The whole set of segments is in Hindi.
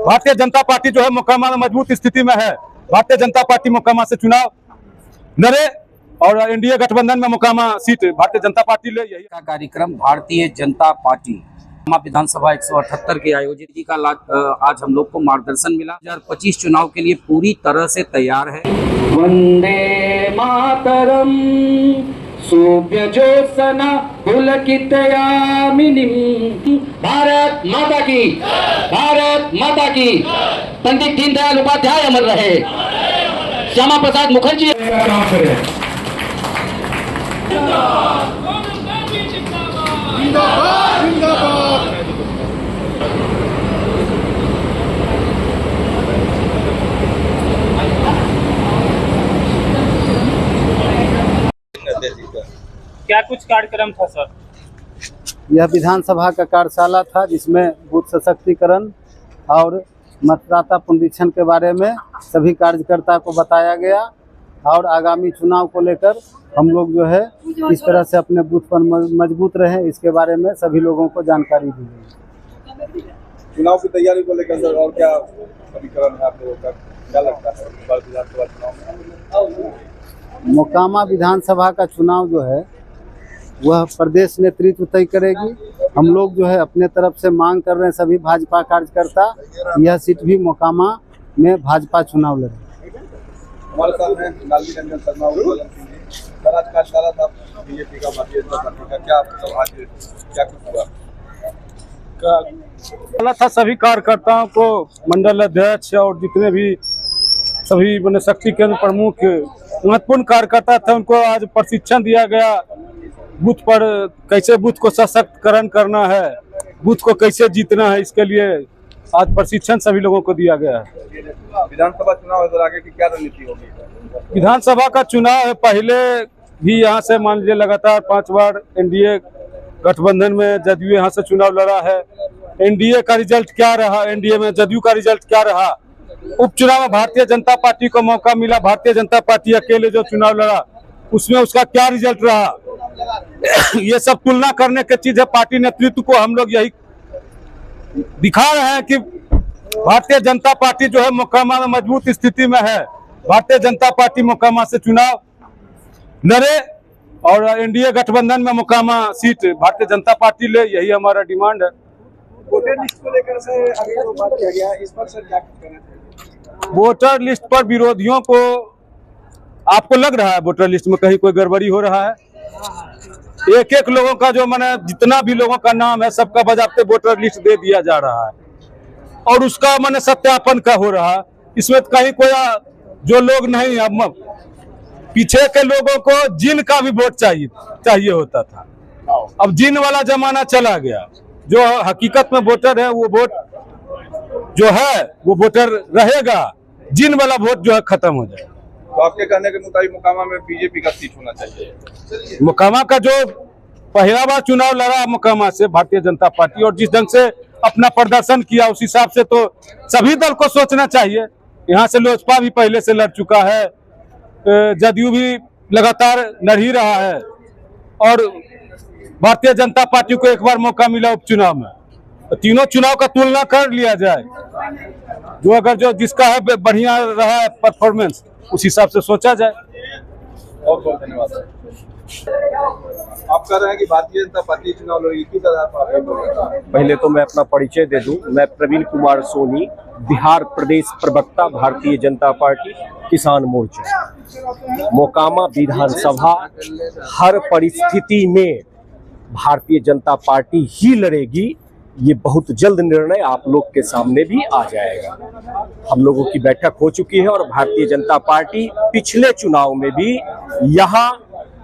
भारतीय जनता पार्टी जो है मोकामा में मजबूत स्थिति में है। भारतीय जनता पार्टी मोकामा से चुनाव लड़े और एनडीए गठबंधन में मोकामा सीट भारतीय जनता पार्टी ले। यही का कार्यक्रम भारतीय जनता पार्टी मोकामा विधानसभा 178 के आयोजित का आज हम लोग को मार्गदर्शन मिला। 2025 चुनाव के लिए पूरी तरह से तैयार है। वंदे मातरम सूर्य ज्योत्सना पुलकितयामिनीं। भारत माता की, भारत माता की। पंडित दीनदयाल उपाध्याय अमर रहे, श्यामा प्रसाद मुखर्जी। क्या कुछ कार्यक्रम था सर? यह विधानसभा का कार्यशाला था जिसमें बूथ सशक्तिकरण और मतदाता पुनरीक्षण के बारे में सभी कार्यकर्ता को बताया गया और आगामी चुनाव को लेकर हम लोग जो है इस तरह से अपने बूथ पर मजबूत रहे, इसके बारे में सभी लोगों को जानकारी दी गई। चुनाव की तैयारी को लेकर सर और क्या समीकरण है आप लोगों का, क्या लगता है विधानसभा चुनाव में? मोकामा विधानसभा का चुनाव जो है वह प्रदेश नेतृत्व तय करेगी। हम लोग जो है अपने तरफ से मांग कर रहे हैं सभी भाजपा कार्यकर्ता, यह सीट भी मोकामा में भाजपा चुनाव लड़े। हमारे साथ हैं लालजी रंजन शर्मा, सर आज कार्यशाला था बीजेपी का, भारतीय जनता पार्टी का, क्या आज क्या कुछ हुआ? था सभी कार्यकर्ताओं को, मंडल अध्यक्ष और जितने भी सभी मैंने शक्ति केंद्र प्रमुख महत्वपूर्ण कार्यकर्ता थे उनको आज प्रशिक्षण दिया गया। बूथ पर कैसे बूथ को सशक्तिकरण करना है, बूथ को कैसे जीतना है, इसके लिए आज प्रशिक्षण सभी लोगों को दिया गया है। विधानसभा चुनाव है, आगे की क्या रणनीति होगी? विधानसभा का चुनाव है, पहले भी यहाँ से मान लीजिए लगातार 5 बार एनडीए गठबंधन में जदयू यहाँ से चुनाव लड़ा है। एनडीए का रिजल्ट क्या रहा, एनडीए में जदयू का रिजल्ट क्या रहा। उपचुनाव में भारतीय जनता पार्टी को मौका मिला, भारतीय जनता पार्टी अकेले जो चुनाव लड़ा उसमें उसका क्या रिजल्ट रहा, ये सब तुलना करने की चीज है। पार्टी नेतृत्व को हम लोग यही दिखा रहे हैं कि भारतीय जनता पार्टी जो है मोकामा में मजबूत स्थिति में है। भारतीय जनता पार्टी मोकामा से चुनाव लड़े और एनडीए गठबंधन में मोकामा सीट भारतीय जनता पार्टी ले, यही हमारा डिमांड है। वोटर लिस्ट को लेकर से अभी जो बात किया गया इस पर सर क्या कहना चाहिए? वोटर लिस्ट पर विरोधियों को, आपको लग रहा है वोटर लिस्ट में कहीं कोई गड़बड़ी हो रहा है? एक एक लोगों का जो मैंने जितना भी लोगों का नाम है सबका बजाते वोटर लिस्ट दे दिया जा रहा है और उसका मैंने सत्यापन का हो रहा है। इसमें कहीं कोई जो लोग नहीं, अब पीछे के लोगों को जिन का भी वोट चाहिए होता था, अब जिन वाला जमाना चला गया। जो हकीकत में वोटर है वो वोट जो है वो वोटर रहेगा, जिन वाला वोट जो है खत्म हो जाए। तो आपके कहने के मुताबिक मोकामा में बीजेपी का सीट होना चाहिए। मोकामा का जो पहला बार चुनाव लड़ा मोकामा से भारतीय जनता पार्टी और जिस ढंग से अपना प्रदर्शन किया उस हिसाब से तो सभी दल को सोचना चाहिए। यहाँ से लोजपा भी पहले से लड़ चुका है, जदयू भी लगातार लड़ ही रहा है और भारतीय जनता पार्टी को एक बार मौका मिला उपचुनाव में, तो तीनों चुनाव का तुलना कर लिया जाए। जो अगर जो जिसका है बढ़िया रहा है परफॉर्मेंस उस हिसाब से सोचा जाए। बहुत बहुत धन्यवाद सर। आप कह रहे हैं कि भारतीय जनता पार्टी चुनाव लड़ी, किस आधार पर? पहले तो मैं अपना परिचय दे दूं, मैं प्रवीण कुमार सोनी, बिहार प्रदेश प्रवक्ता भारतीय जनता पार्टी किसान मोर्चा। मोकामा विधानसभा हर परिस्थिति में भारतीय जनता पार्टी ही लड़ेगी, ये बहुत जल्द निर्णय आप लोग के सामने भी आ जाएगा। हम लोगों की बैठक हो चुकी है और भारतीय जनता पार्टी पिछले चुनाव में भी यहाँ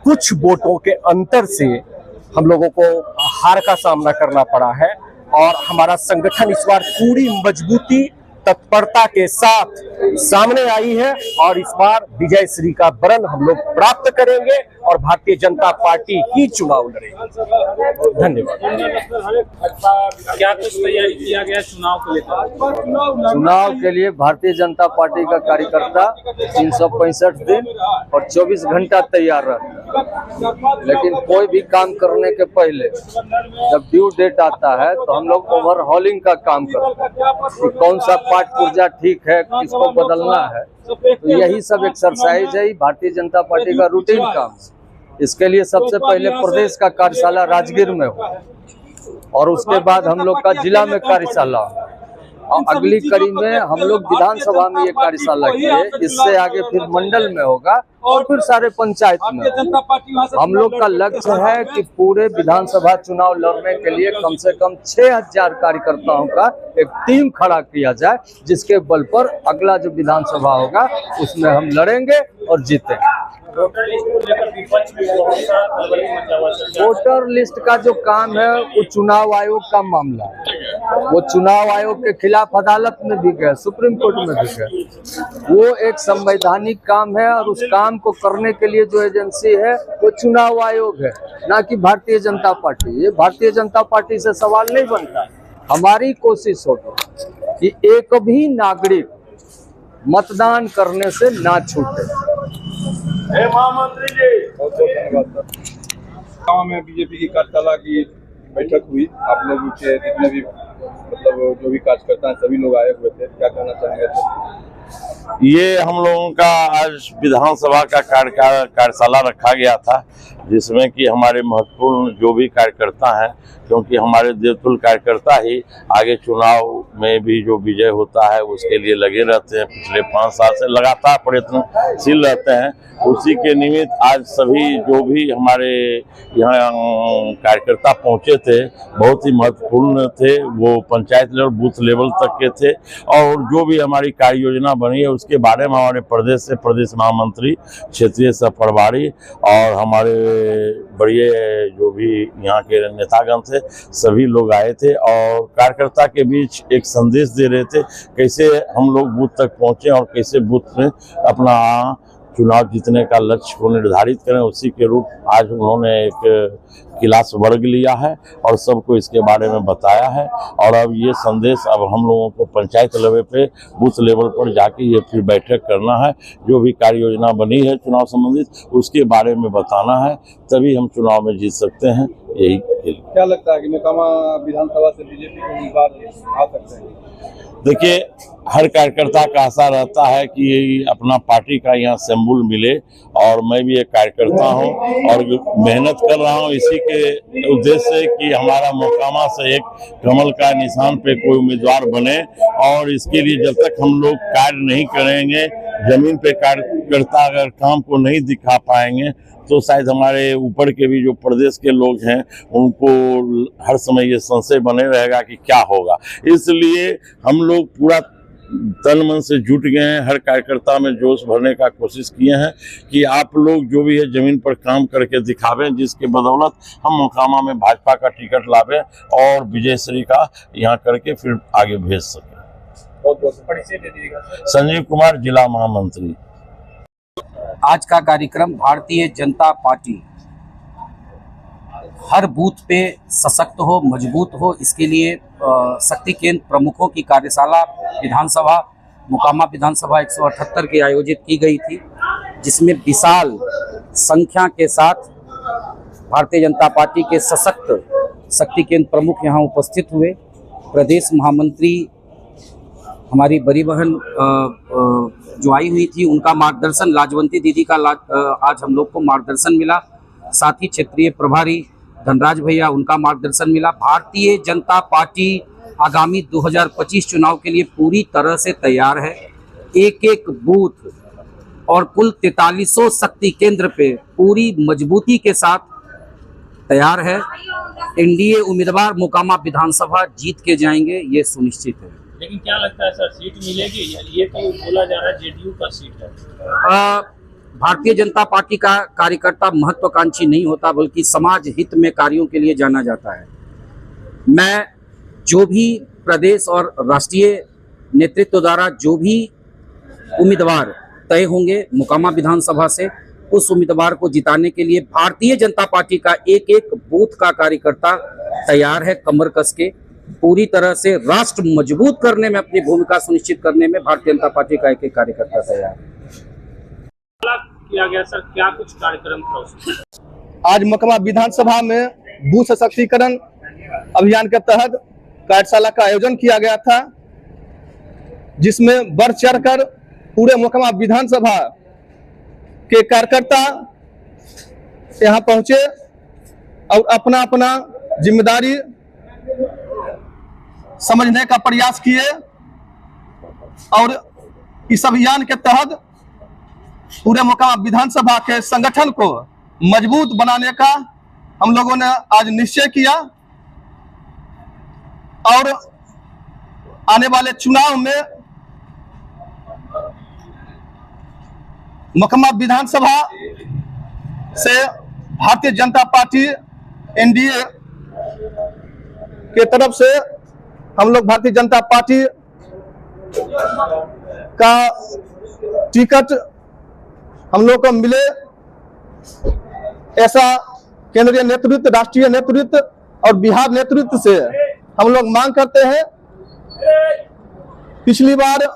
कुछ वोटों के अंतर से हम लोगों को हार का सामना करना पड़ा है और हमारा संगठन इस बार पूरी मजबूती तत्परता के साथ सामने आई है और इस बार विजय श्री का वरण हम लोग प्राप्त करेंगे और भारतीय जनता पार्टी ही चुनाव लड़ेगी। धन्यवाद। क्या कुछ तैयारी किया गया चुनाव को लेकर? चुनाव के लिए भारतीय जनता पार्टी का कार्यकर्ता 365 दिन और 24 घंटा तैयार रहता है, लेकिन कोई भी काम करने के पहले जब ड्यू डेट आता है तो हम लोग ओवरहॉलिंग का काम करते हैं कि कौन सा पाठ पुर्जा ठीक है, किसको बदलना है, तो यही सब एक्सरसाइज है। भारतीय जनता पार्टी का रूटीन काम। इसके लिए सबसे पहले प्रदेश का कार्यशाला राजगीर में हो और उसके बाद हम लोग का जिला में कार्यशाला हो और अगली कड़ी में हम लोग विधानसभा में ये कार्यशाला किए। इससे आगे फिर मंडल में होगा और फिर सारे पंचायत में होगा। हम लोग का लक्ष्य है कि पूरे विधानसभा चुनाव लड़ने के लिए कम से कम 6000 कार्यकर्ताओं का एक टीम खड़ा किया जाए, जिसके बल पर अगला जो विधानसभा होगा उसमें हम लड़ेंगे और जीतेंगे। वोटर लिस्ट का जो काम है वो चुनाव आयोग का मामला है। वो चुनाव आयोग के खिलाफ अदालत में भी गए, सुप्रीम कोर्ट में भी गए। वो एक संवैधानिक काम है और उस काम को करने के लिए जो एजेंसी है वो चुनाव आयोग है, ना कि भारतीय जनता पार्टी। ये भारतीय जनता पार्टी से सवाल नहीं बनता। हमारी कोशिश होगी कि एक भी नागरिक मतदान करने से ना छूटे। महामंत्री जी, बहुत बहुत धन्यवाद सर। गाँव में बीजेपी की कार्यशाला की बैठक हुई, आप लोग के जितने भी मतलब जो भी कार्यकर्ता हैं सभी लोग आए हुए थे, क्या कहना चाहेंगे सर? ये हम लोगों का आज विधानसभा का कार्यशाला रखा गया था, जिसमें कि हमारे महत्वपूर्ण जो भी कार्यकर्ता हैं, क्योंकि हमारे देवतुल्य कार्यकर्ता ही आगे चुनाव में भी जो विजय होता है उसके लिए लगे रहते हैं। पिछले 5 साल से लगातार प्रयत्नशील रहते हैं। उसी के निमित्त आज सभी जो भी हमारे यहाँ कार्यकर्ता पहुँचे थे बहुत ही महत्वपूर्ण थे। वो पंचायत लेवल, बूथ लेवल तक के थे और जो भी हमारी कार्य योजना बनी है उसके बारे में हमारे प्रदेश से प्रदेश महामंत्री, क्षेत्रीय सह प्रभारी और हमारे बड़े जो भी यहाँ के नेतागण थे सभी लोग आए थे और कार्यकर्ता के बीच एक संदेश दे रहे थे कैसे हम लोग बूथ तक पहुँचे और कैसे बूथ में अपना चुनाव जीतने का लक्ष्य को निर्धारित करें। उसी के रूप आज उन्होंने एक क्लास वर्ग लिया है और सबको इसके बारे में बताया है और अब ये संदेश अब हम लोगों को पंचायत लेवल पे, बूथ लेवल पर जाके ये फिर बैठक करना है। जो भी कार्य योजना बनी है चुनाव संबंधित उसके बारे में बताना है, तभी हम चुनाव में जीत सकते हैं। यही क्या लगता है कि मोकामा विधानसभा से बीजेपी के उम्मीदवार आ सकते हैं? देखिए, हर कार्यकर्ता का आशा रहता है कि अपना पार्टी का यहाँ सिंबल मिले और मैं भी एक कार्यकर्ता हूँ और मेहनत कर रहा हूँ इसी के उद्देश्य से कि हमारा मोकामा से एक कमल का निशान पे कोई उम्मीदवार बने। और इसके लिए जब तक हम लोग कार्य नहीं करेंगे, जमीन पे कार्यकर्ता अगर काम को नहीं दिखा पाएंगे तो शायद हमारे ऊपर के भी जो प्रदेश के लोग हैं उनको हर समय ये संशय बने रहेगा कि क्या होगा। इसलिए हम लोग पूरा तन मन से जुट गए हैं, हर कार्यकर्ता में जोश भरने का कोशिश किए हैं कि आप लोग जो भी है जमीन पर काम करके दिखावें, जिसके बदौलत हम मोकामा में भाजपा का टिकट लावें और विजयश्री का यहाँ करके फिर आगे भेज सकें। परिचय दे दीजिएगा। संजीव कुमार, जिला महामंत्री। आज का कार्यक्रम भारतीय जनता पार्टी हर बूथ पे सशक्त हो, मजबूत हो, इसके लिए शक्ति केंद्र प्रमुखों की कार्यशाला विधानसभा मोकामा विधानसभा 178 की आयोजित की गई थी, जिसमें विशाल संख्या के साथ भारतीय जनता पार्टी के सशक्त शक्ति केंद्र प्रमुख यहाँ उपस्थित हुए। प्रदेश महामंत्री हमारी बड़ी बहन जो आई हुई थी उनका मार्गदर्शन, लाजवंती दीदी का आज हम लोग को मार्गदर्शन मिला। साथ ही क्षेत्रीय प्रभारी धनराज भैया, उनका मार्गदर्शन मिला। भारतीय जनता पार्टी आगामी 2025 चुनाव के लिए पूरी तरह से तैयार है। एक एक बूथ और कुल 4300 शक्ति केंद्र पे पूरी मजबूती के साथ तैयार है। एनडीए उम्मीदवार मोकामा विधानसभा जीत के जाएंगे, ये सुनिश्चित है। लेकिन क्या लगता है सर, सीट मिलेगी? ये तो बोला जा रहा है जेडीयू का सीट है। भारतीय जनता पार्टी का कार्यकर्ता महत्वाकांक्षी नहीं होता, बल्कि समाज हित में कार्यों के लिए जाना जाता है। मैं जो भी प्रदेश और राष्ट्रीय नेतृत्व द्वारा जो भी उम्मीदवार तय होंगे मोकामा विधानसभा से, उस उम्मीदवार को जिताने के लिए भारतीय जनता पार्टी का एक एक बूथ का कार्यकर्ता तैयार है। कमर कस के पूरी तरह से राष्ट्र मजबूत करने में, अपनी भूमिका सुनिश्चित करने में भारतीय जनता पार्टी का एक एक कार्यकर्ता तैयार है। किया गया सर, क्या कुछ कार्यक्रम था उसमें? आज मोकामा विधानसभा में बूथ सशक्तिकरण अभियान के तहत कार्यशाला का आयोजन किया गया था। जिसमें बढ़ चढ़कर पूरे मोकामा विधानसभा के कार्यकर्ता यहाँ पहुंचे और अपना अपना जिम्मेदारी समझने का प्रयास किए और इस अभियान के तहत पूरे मोकामा विधानसभा के संगठन को मजबूत बनाने का हम लोगों ने आज निश्चय किया और आने वाले चुनाव में मोकामा विधानसभा से भारतीय जनता पार्टी एनडीए के तरफ से हम लोग भारतीय जनता पार्टी का टिकट हम लोग को मिले, ऐसा केंद्रीय नेतृत्व, राष्ट्रीय नेतृत्व और बिहार नेतृत्व से हम लोग मांग करते हैं। पिछली बार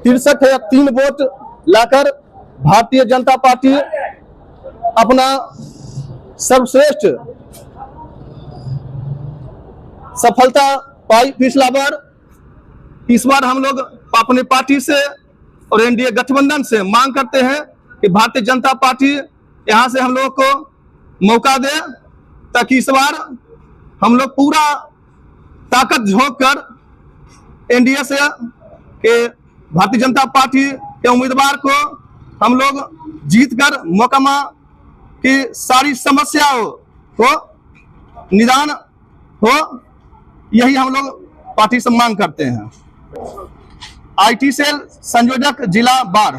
63 या 3 वोट लाकर भारतीय जनता पार्टी अपना सर्वश्रेष्ठ सफलता पाई पिछला बार। इस बार हम लोग अपनी पार्टी से और एनडीए गठबंधन से मांग करते हैं कि भारतीय जनता पार्टी यहां से हम लोग को मौका दे, ताकि इस बार हम लोग पूरा ताकत झोंक कर एनडीए से के भारतीय जनता पार्टी के उम्मीदवार को हम लोग जीत कर मोकामा की सारी समस्याओं को निदान हो, यही हम लोग पार्टी से मांग करते हैं। आईटी सेल संयोजक जिला बाढ़।